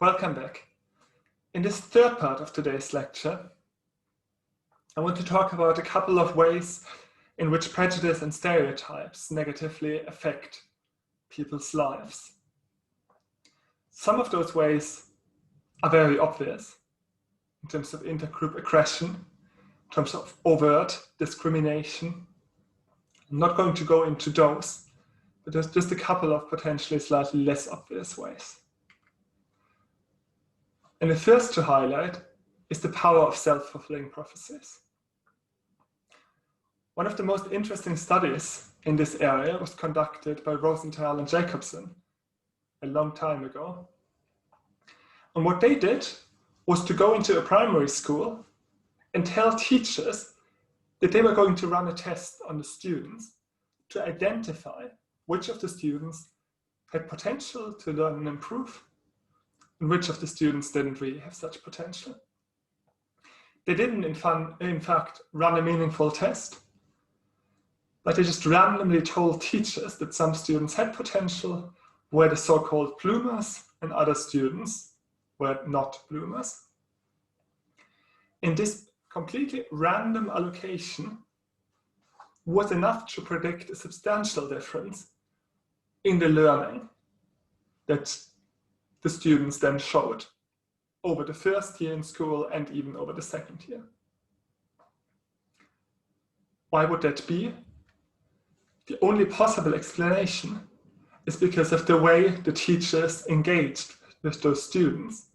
Welcome back. In this third part of today's lecture, I want to talk about a couple of ways in which prejudice and stereotypes negatively affect people's lives. Some of those ways are very obvious in terms of intergroup aggression, in terms of overt discrimination. I'm not going to go into those, but there's just a couple of potentially slightly less obvious ways. And the first to highlight is the power of self-fulfilling prophecies. One of the most interesting studies in this area was conducted by Rosenthal and Jacobson a long time ago. And what they did was to go into a primary school and tell teachers that they were going to run a test on the students to identify which of the students had potential to learn and improve and which of the students didn't really have such potential. They didn't, in fact, run a meaningful test, but they just randomly told teachers that some students had potential, were the so-called bloomers, and other students were not bloomers. And this completely random allocation was enough to predict a substantial difference in the learning that the students then showed over the first year in school and even over the second year. Why would that be? The only possible explanation is because of the way the teachers engaged with those students,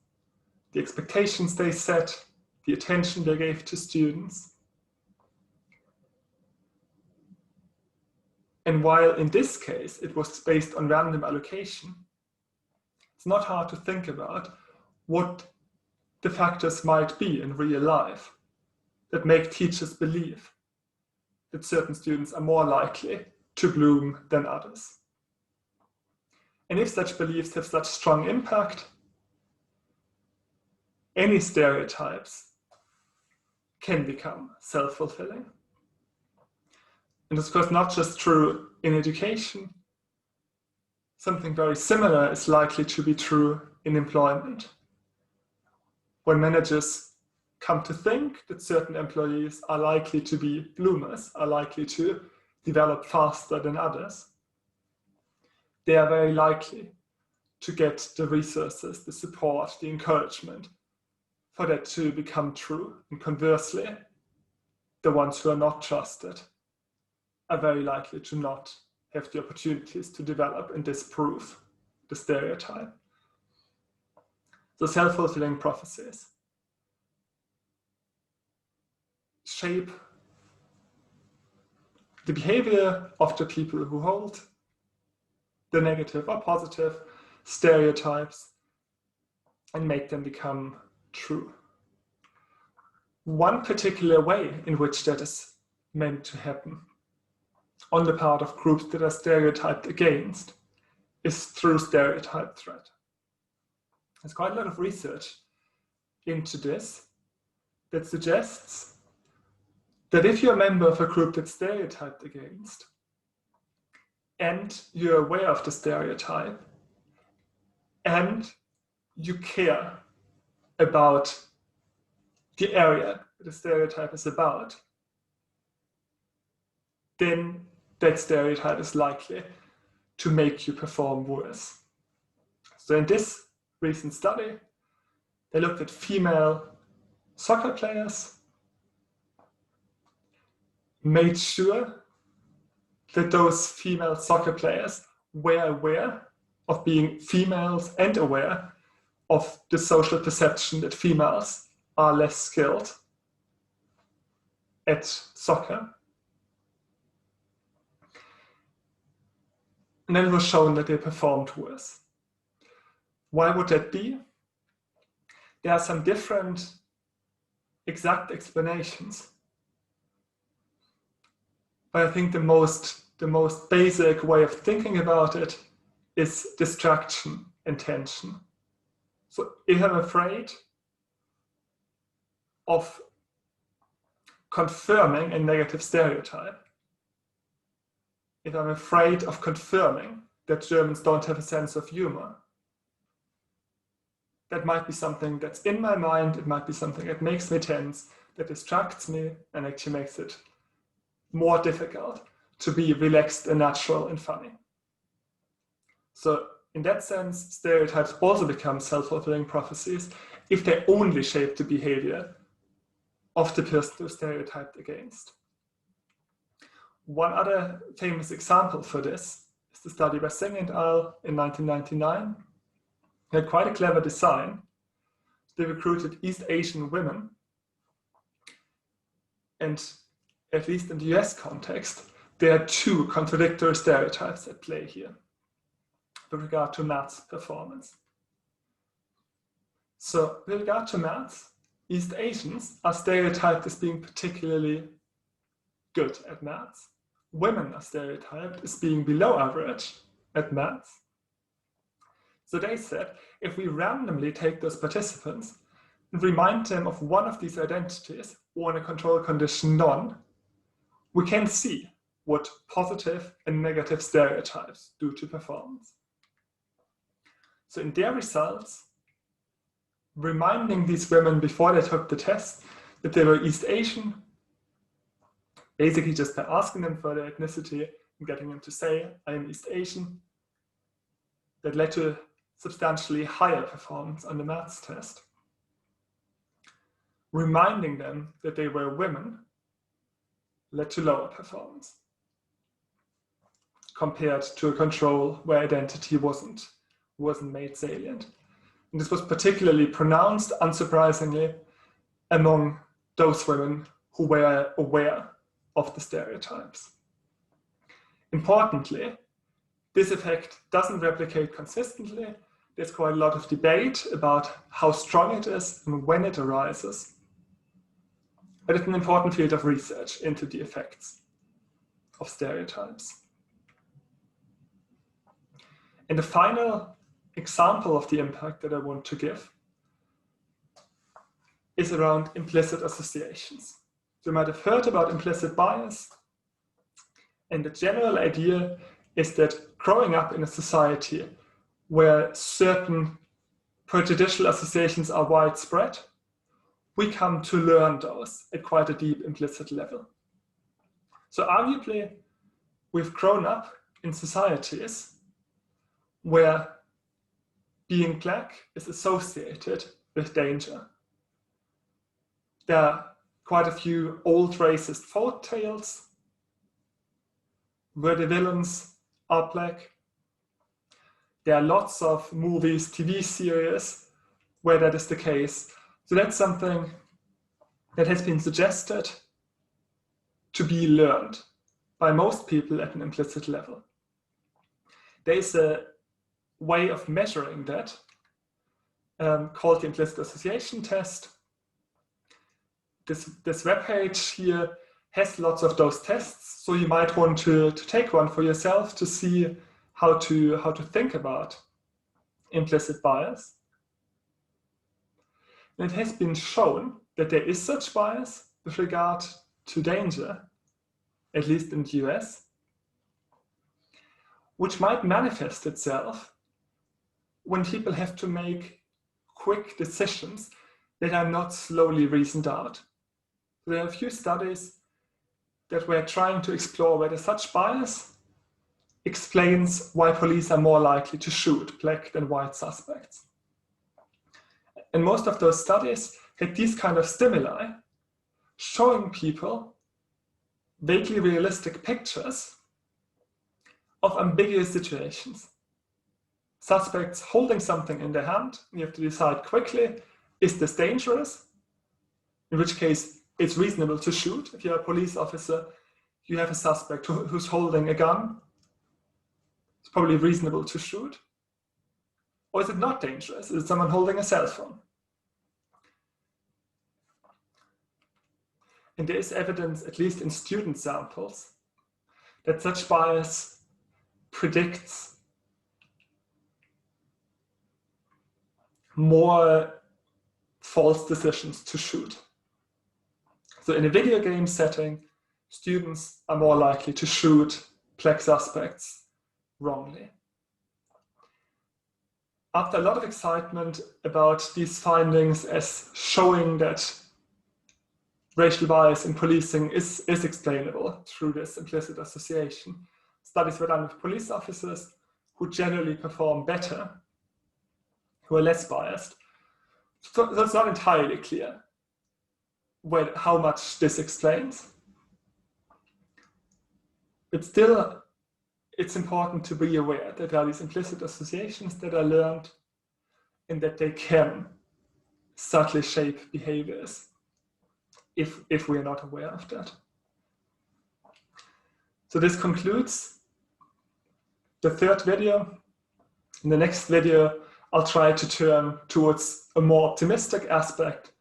the expectations they set, the attention they gave to students. And while in this case it was based on random allocation, it's not hard to think about what the factors might be in real life that make teachers believe that certain students are more likely to bloom than others. And if such beliefs have such strong impact, any stereotypes can become self-fulfilling. And it's of course not just true in education. Something very similar is likely to be true in employment. When managers come to think that certain employees are likely to be bloomers, are likely to develop faster than others, they are very likely to get the resources, the support, the encouragement for that to become true. And conversely, the ones who are not trusted are very likely to not have the opportunities to develop and disprove the stereotype. So self-fulfilling prophecies shape the behavior of the people who hold the negative or positive stereotypes and make them become true. One particular way in which that is meant to happen on the part of groups that are stereotyped against is through stereotype threat. There's quite a lot of research into this that suggests that if you're a member of a group that's stereotyped against and you're aware of the stereotype and you care about the area the stereotype is about, then that stereotype is likely to make you perform worse. So in this recent study, they looked at female soccer players, made sure that those female soccer players were aware of being females and aware of the social perception that females are less skilled at soccer. And then it was shown that they performed worse. Why would that be? There are some different exact explanations. But I think the most basic way of thinking about it is distraction and tension. So if I'm afraid of confirming a negative stereotype, if I'm afraid of confirming that Germans don't have a sense of humor, that might be something that's in my mind, it might be something that makes me tense, that distracts me, and actually makes it more difficult to be relaxed and natural and funny. So in that sense, stereotypes also become self-fulfilling prophecies if they only shape the behavior of the person who's stereotyped against. One other famous example for this is the study by Singh et al. In 1999. They had quite a clever design. They recruited East Asian women, and at least in the US context, there are two contradictory stereotypes at play here with regard to maths performance. So with regard to maths, East Asians are stereotyped as being particularly good at maths. Women are stereotyped as being below average at maths. So they said, if we randomly take those participants and remind them of one of these identities, or in a control condition none, we can see what positive and negative stereotypes do to performance. So in their results, reminding these women before they took the test that they were East Asian, basically just by asking them for their ethnicity and getting them to say, I am East Asian, that led to substantially higher performance on the maths test. Reminding them that they were women led to lower performance compared to a control where identity wasn't made salient. And this was particularly pronounced, unsurprisingly, among those women who were aware of the stereotypes. Importantly, this effect doesn't replicate consistently. There's quite a lot of debate about how strong it is and when it arises. But it's an important field of research into the effects of stereotypes. And the final example of the impact that I want to give is around implicit associations. You might have heard about implicit bias, and the general idea is that growing up in a society where certain prejudicial associations are widespread, we come to learn those at quite a deep implicit level. So arguably, we've grown up in societies where being black is associated with danger. There are quite a few old racist folk tales where the villains are black. There are lots of movies, TV series where that is the case. So that's something that has been suggested to be learned by most people at an implicit level. There is a way of measuring that called the implicit association test. This webpage here has lots of those tests, so you might want to take one for yourself to see how to think about implicit bias. And it has been shown that there is such bias with regard to danger, at least in the US, which might manifest itself when people have to make quick decisions that are not slowly reasoned out. There are a few studies that were trying to explore whether such bias explains why police are more likely to shoot black than white suspects. And most of those studies had these kind of stimuli, showing people vaguely realistic pictures of ambiguous situations. Suspects holding something in their hand, you have to decide quickly, is this dangerous? In which case, it's reasonable to shoot. If you're a police officer, you have a suspect who's holding a gun, it's probably reasonable to shoot. Or is it not dangerous? Is it someone holding a cell phone? And there is evidence, at least in student samples, that such bias predicts more false decisions to shoot. So in a video game setting, students are more likely to shoot black suspects wrongly. after a lot of excitement about these findings as showing that racial bias in policing is explainable through this implicit association, studies were done with police officers who generally perform better, who are less biased. So it's not entirely clear how much this explains. But still, it's important to be aware that there are these implicit associations that are learned and that they can subtly shape behaviors if we are not aware of that. So this concludes the third video. In the next video, I'll try to turn towards a more optimistic aspect,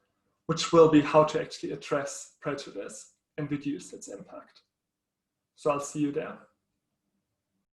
which will be how to actually address prejudice and reduce its impact. So I'll see you there.